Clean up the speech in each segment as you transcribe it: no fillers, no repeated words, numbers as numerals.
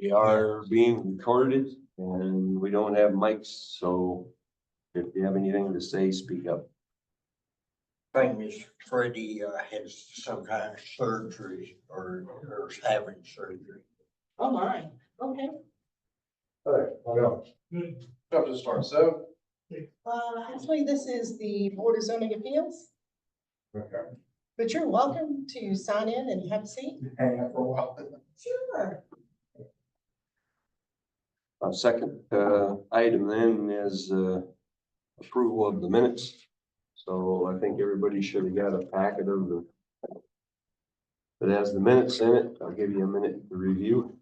We are being recorded and we don't have mics, so if you have anything to say, speak up. I think Miss Freddie has some kind of surgery or is having surgery. Oh, my, okay. Hey, how y'all? Good. Up to start, so. Actually, this is the Board of Zoning Appeals, Okay. but you're welcome to sign in and have a seat. Hang out for a while. Sure. Second, item then is, approval of the minutes. So I think everybody should have got a packet of the. It has the minutes in it. I'll give you a minute to review.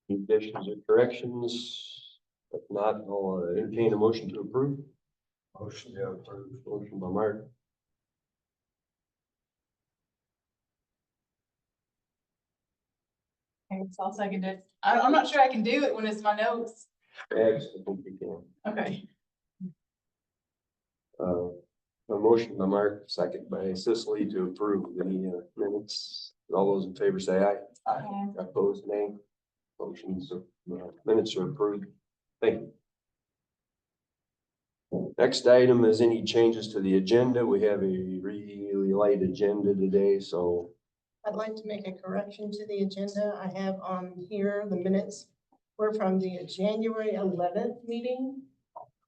Any additions or corrections? If not, I'll entertain a motion to approve. Motion to approve. Motion by Mark. Okay, so I'll second it. I'm not sure I can do it when it's my notes. X, I think you can. Okay. A motion by Mark, second by Cicely to approve the minutes. All those in favor say aye. Opposed, nay. Motions, minutes are approved. Thank you. Next item is any changes to the agenda. We have a really light agenda today, so I'd like to make a correction to the agenda. I have on here, the minutes were from the January 11th meeting.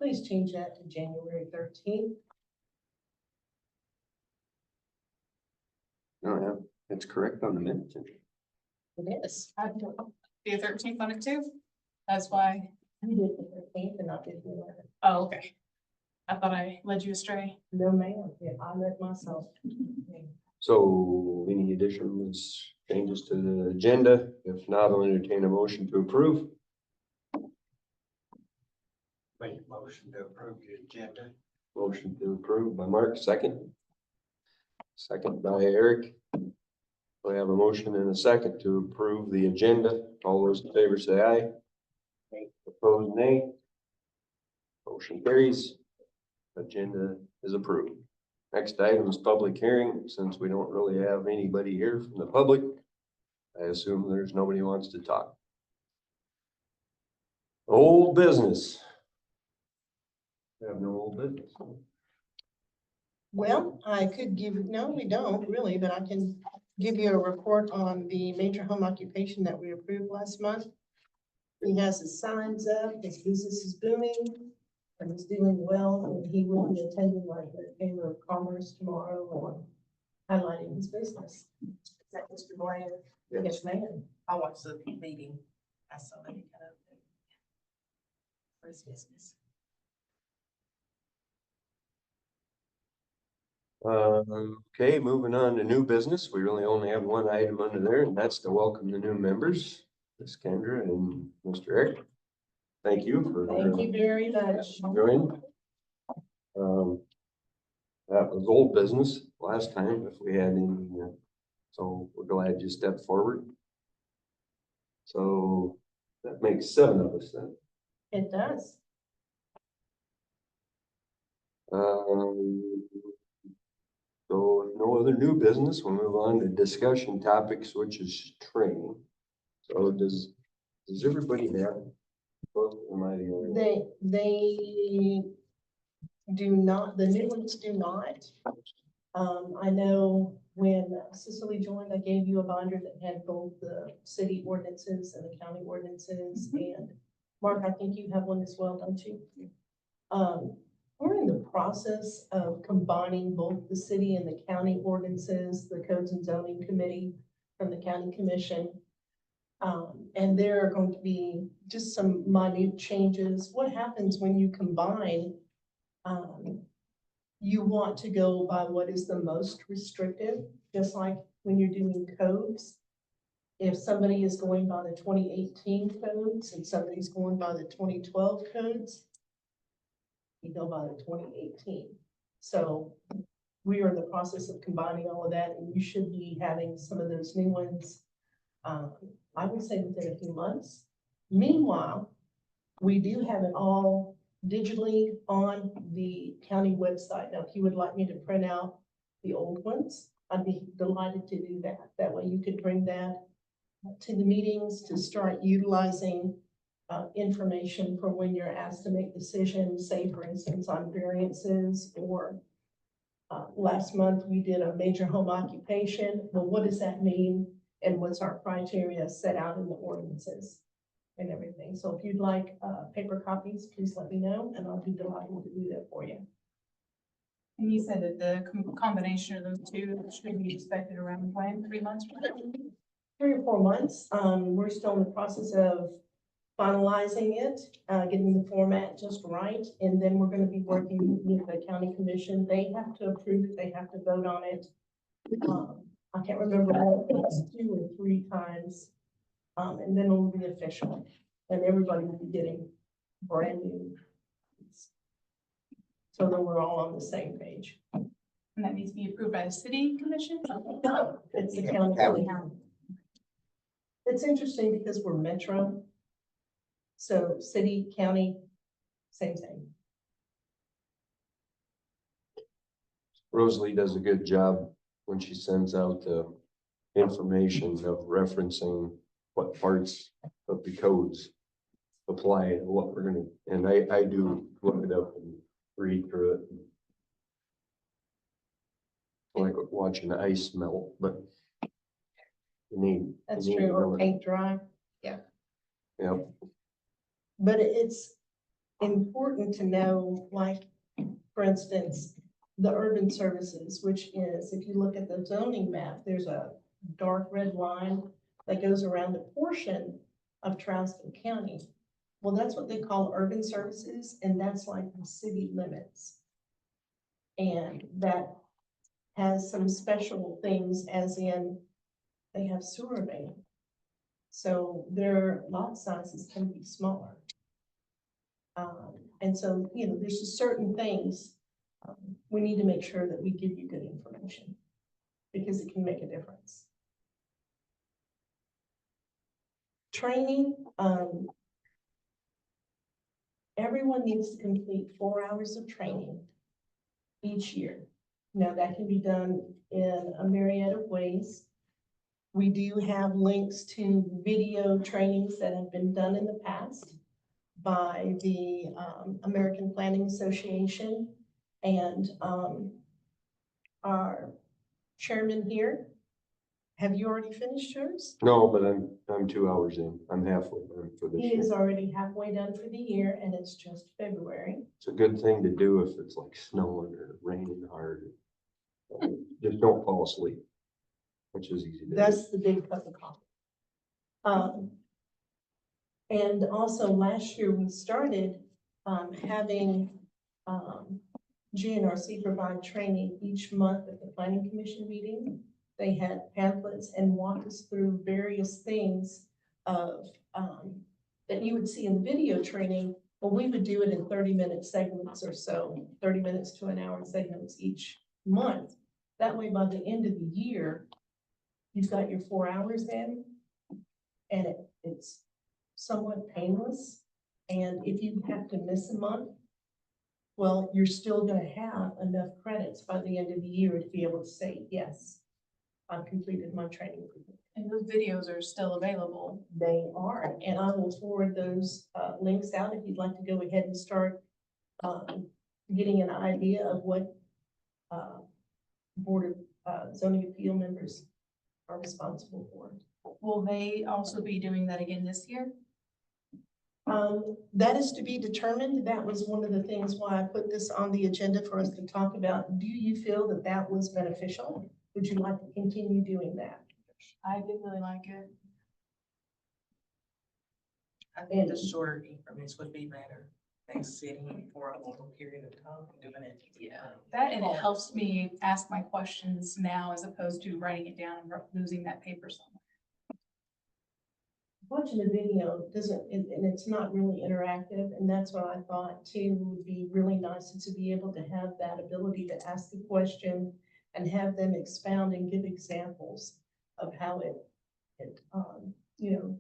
Please change that to January 13th. no, it's correct on the minutes. It is. I do the 13th on it too. That's why. You did the 13th and I did the 11th. Oh, okay. I thought I led you astray. No, ma'am. Yeah, I let myself. So any additions, changes to the agenda? If not, I'll entertain a motion to approve. Make a motion to approve the agenda. Motion to approve by Mark, second. Second by Eric. We have a motion and a second to approve the agenda. All those in favor say aye. Opposed, nay. Motion carries. Agenda is approved. Next item is public hearing. Since we don't really have anybody here from the public, I assume there's nobody who wants to talk. Old business. We have no old business. Well, I could give, no, we don't really, but I can give you a report on the major home occupation that we approved last month. He has his signs up, his business is booming, and he's doing well, and he will be attending like the Chamber of Commerce tomorrow on highlighting his business. Is that Mr. Blaine? Yes, ma'am. I watched the meeting. I saw that he kind of for his business. Okay, moving on to new business. We really only have one item under there, and that's to welcome the new members, Ms. Kendra and Mr. Eric. Thank you for. Thank you very much. Joining. That was old business last time, if we had any, so we're glad you stepped forward. So that makes 7 of us then. It does. So if no other new business, we'll move on to discussion topics, which is training. So does everybody have? Both, am I the only one? They do not, the new ones do not. I know when Cicely joined, I gave you a binder that had both the city ordinances and the county ordinances. And Mark, I think you have one as well, don't you? We're in the process of combining both the city and the county ordinances, the codes and zoning committee from the county commission. And there are going to be just some minute changes. What happens when you combine? You want to go by what is the most restrictive, just like when you're doing codes. If somebody is going by the 2018 codes and somebody's going by the 2012 codes, you go by the 2018. So we are in the process of combining all of that, and you should be having some of those new ones, I would say within a few months. Meanwhile, we do have it all digitally on the county website. Now, if you would like me to print out the old ones, I'd be delighted to do that. That way you could bring that to the meetings to start utilizing information for when you're asked to make decisions, say for instance on variances, or last month we did a major home occupation. Well, what does that mean? And what's our criteria set out in the ordinances and everything. So if you'd like paper copies, please let me know and I'll be delighted to do that for you. And you said that the combination of those two should be expected around when, 3 months from now? 3 or 4 months. We're still in the process of finalizing it, getting the format just right. And then we're going to be working with the county commission. They have to approve it. They have to vote on it. I can't remember what it was, 2 or 3 times. And then it'll be official and everybody will be getting brand new. So that we're all on the same page. And that needs to be approved by the city commission? No, it's the county. County. It's interesting because we're metro. So city, county, same thing. Rosalie does a good job when she sends out the information of referencing what parts of the codes apply and what we're gonna, and I do look it up and read through it. Like watching the ice melt, but you need. That's you need true, to know or it. paint dry. Yep, But it's important to know, like, for instance, the urban services, which is, if you look at the zoning map, there's a dark red line that goes around a portion of Charleston County. Well, that's what they call urban services, and that's like the city limits. And that has some special things, as in they have sewer main. So their lot sizes can be smaller. And so, you know, there's just certain things we need to make sure that we give you good information because it can make a difference. Training, everyone needs to complete 4 hours of training each year. Now that can be done in a myriad of ways. We do have links to video trainings that have been done in the past by the American Planning Association and our chairman here. Have you already finished yours? no, but I'm 2 hours in, I'm halfway done for this He year. is already halfway done for the year and it's just February. It's a good thing to do if it's like snowing or raining hard. Just don't fall asleep, which is easy to do. That's the big cup of coffee. And also last year we started having GNRC provide training each month at the planning commission meeting. They had pamphlets and walked us through various things of that you would see in video training. Well, we would do it in 30-minute segments or so, 30 minutes to an hour segments each month. That way, by the end of the year, you've got your 4 hours in, and it's somewhat painless. And if you have to miss a month, well, you're still gonna have enough credits by the end of the year to be able to say, yes, I've completed my training. And those videos are still available. They are, and I will forward those links out if you'd like to go ahead and start getting an idea of what Board of Zoning Appeal members are responsible for. Will they also be doing that again this year? That is to be determined. That was one of the things why I put this on the agenda for us to talk about. Do you feel that that was beneficial? Would you like to continue doing that? I did really like it. I think the short increments would be better than sitting for a long period of time doing it. Yeah. That, and it helps me ask my questions now as opposed to writing it down and losing that paper somewhere. Watching the video doesn't, and it's not really interactive, and that's what I thought too would be really nice, is to be able to have that ability to ask the question and have them expound and give examples of how it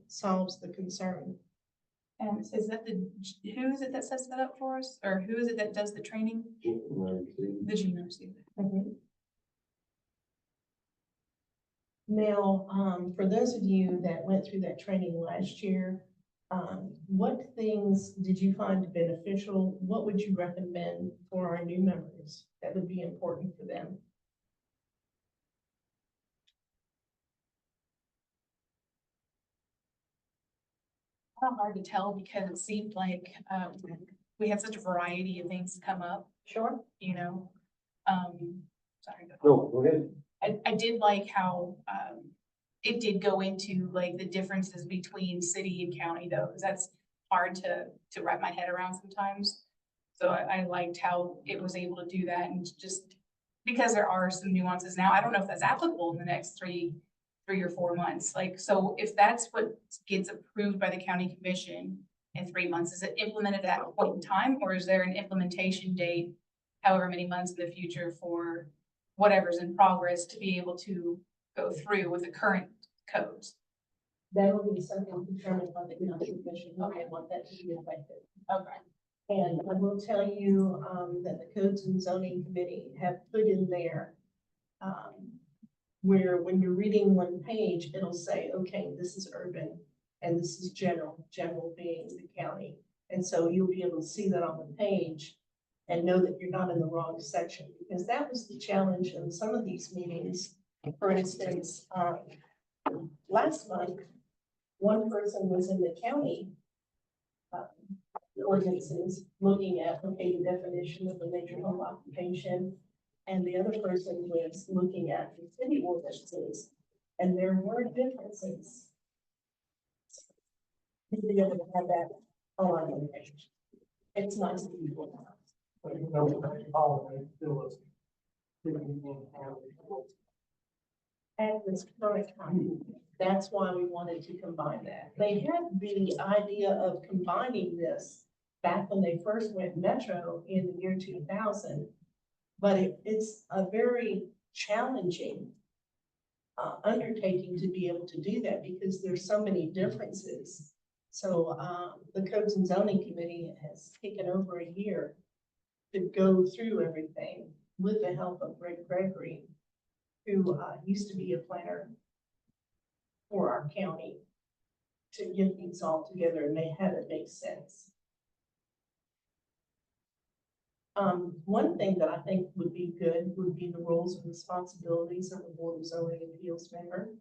solves the concern. And is that who is it that sets that up for us? Or who is it that does the training? The GNRC. Now, for those of you that went through that training last year, what things did you find beneficial? What would you recommend for our new members that would be important for them? Kind of hard to tell because it seemed like we had such a variety of things come up, Sure. you know? Sorry. No, go ahead. I did like how it did go into like the differences between city and county though, because that's hard to wrap my head around sometimes. So I liked how it was able to do that, and just because there are some nuances now, I don't know if that's applicable in the next three or 4 months. Like, so if that's what gets approved by the county commission in 3 months, is it implemented at a point in time, or is there an implementation date, however many months in the future for whatever's in progress to be able to go through with the current codes? That will be something determined by the county commission, how they want that to be effective. Okay. And I will tell you, that the codes and zoning committee have put in there, where when you're reading one page, it'll say, okay, this is urban and this is general being the county. And so you'll be able to see that on the page and know that you're not in the wrong section, because that was the challenge in some of these meetings. For instance, last month, one person was in the county ordinances looking at, okay, the definition of a major home occupation, and the other person was looking at the city ordinances, and there were differences. To be able to have that on one page. It's nice to be able to have. At this current time, that's why we wanted to combine that. They had the idea of combining this back when they first went metro in the year 2000. But it's a very challenging undertaking to be able to do that, because there's so many differences. So the Codes and Zoning Committee has taken over a year to go through everything with the help of Greg Gregory, who used to be a planner for our county, to get these all together and have it make sense. One thing that I think would be good would be the roles and responsibilities of the Board of Zoning Appeals member.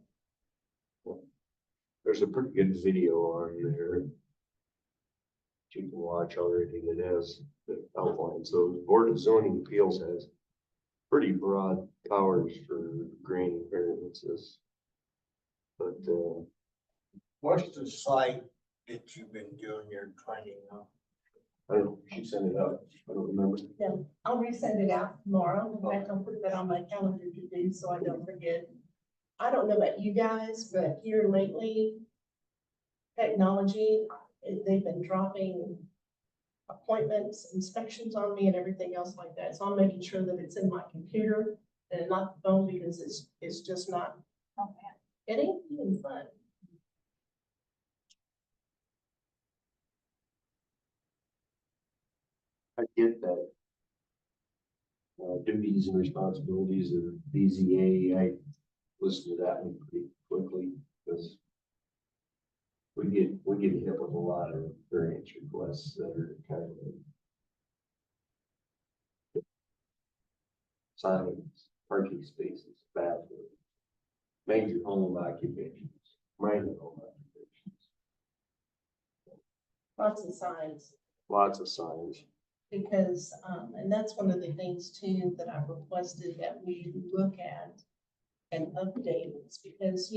There's a pretty good video on there. You can watch already that has the outlines. So the Board of Zoning Appeals has pretty broad powers for granting variances. But What's the site that you've been doing your training on? I don't know, she sent it out. I don't remember. Yeah, I'll resend it out tomorrow. In fact, I'll put that on my calendar to do so I don't forget. I don't know about you guys, but here lately, technology, they've been dropping appointments, inspections on me and everything else like that. So I'm making sure that it's in my computer and not the phone, because it's just not, Oh, man. it ain't even fun. I get that. Duties and responsibilities of BZA, I listened to that one pretty quickly, because we get hit with a lot of variance requests that are kind of signs, parking spaces, bathrooms, major home occupations, minor home occupations, Lots of signs. lots of signs. Because, and that's one of the things too that I've requested that we look at and update, is because,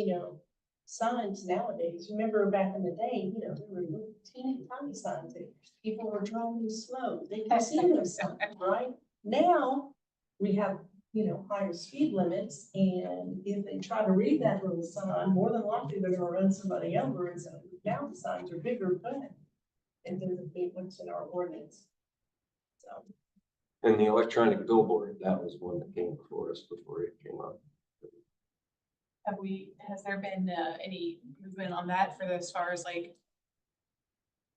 signs nowadays. Remember back in the day, you know, there were little teeny tiny signs that people were driving slow. They could see those signs, right? Now, we have, you know, higher speed limits, and if they try to read that little sign, more than likely they're gonna run somebody over, and so now the signs are bigger, but and they're the big ones in our ordinance. So, And the electronic billboard, that was one that came before us before it came up. Has there been any movement on that for as far as like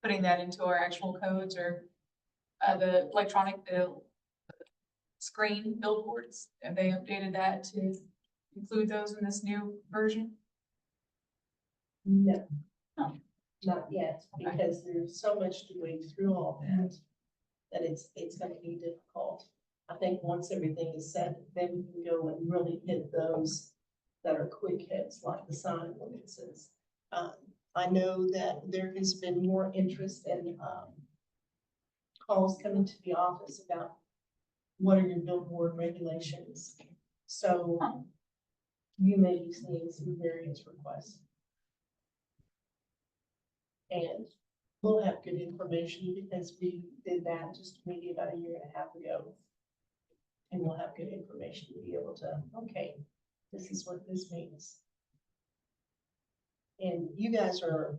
putting that into our actual codes or the electronic bill screen billboards? Have they updated that to include those in this new version? no. Oh. Not yet, Okay. because there's so much to wade through all that, that it's gonna be difficult. I think once everything is set, then we can go and really hit those that are quick hits, like the sign ordinances. I know that there has been more interest in, calls coming to the office about what are your billboard regulations? So Huh. you may be seeing some various requests. And we'll have good information because we did that just maybe about a year and a half ago. And we'll have good information to be able to, okay, this is what this means. And you guys are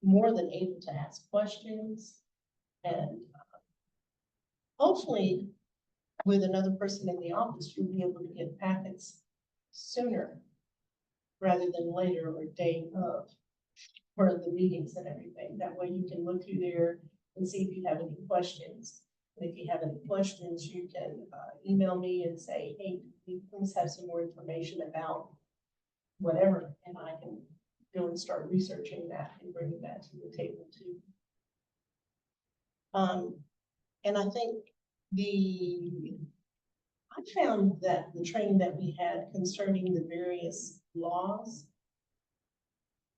more than able to ask questions, and hopefully with another person in the office, you'll be able to get packets sooner rather than later or day of for the meetings and everything. That way you can look through there and see if you have any questions. And if you have any questions, you can email me and say, hey, can you please have some more information about whatever, and I can go and start researching that and bringing that to the table too. And I think I found that the training that we had concerning the various laws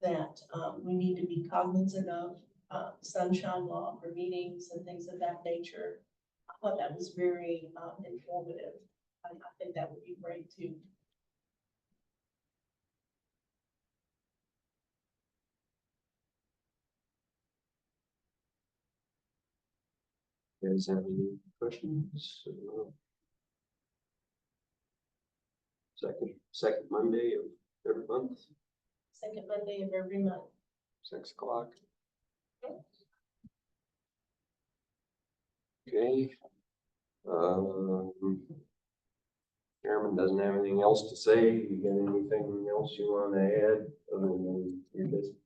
that we need to be cognizant of, sunshine law for meetings and things of that nature. I thought that was very informative. I think that would be great too. You guys have any questions? Second Monday of every month, Second Monday of every month. 6 o'clock. Okay. Chairman doesn't have anything else to say. You got anything else you want to add other than your business?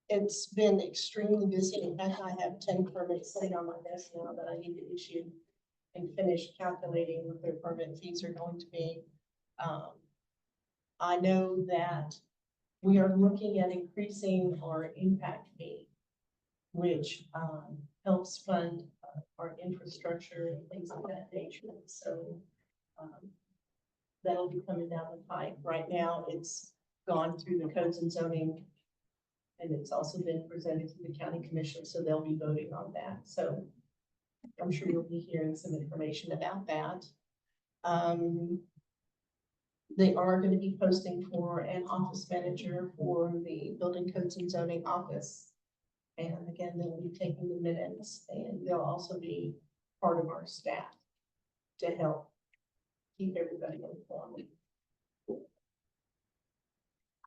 It's been extremely busy. In fact, I have 10 permits sitting on my desk now that I need to issue and finish calculating what their permit fees are going to be. I know that we are looking at increasing our impact fee, which helps fund our infrastructure and things of that nature. So that'll be coming down the pipe. Right now, it's gone through the codes and zoning, and it's also been presented to the county commission, so they'll be voting on that. So I'm sure you'll be hearing some information about that. They are going to be posting for an office manager for the building codes and zoning office. And again, they'll be taking the minutes, and they'll also be part of our staff to help keep everybody informed.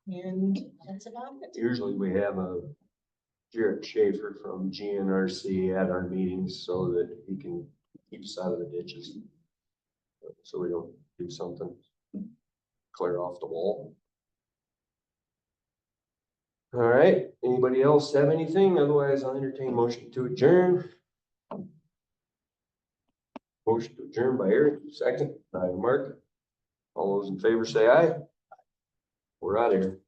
And that's about it. Usually we have a Jared Schaefer from GNRC at our meetings so that he can keep us out of the ditches. So we don't do something, clear off the wall. All right, anybody else have anything? Otherwise, I'll entertain motion to adjourn. Motion to adjourn by Eric, second by Mark. All those in favor say aye. We're out of here.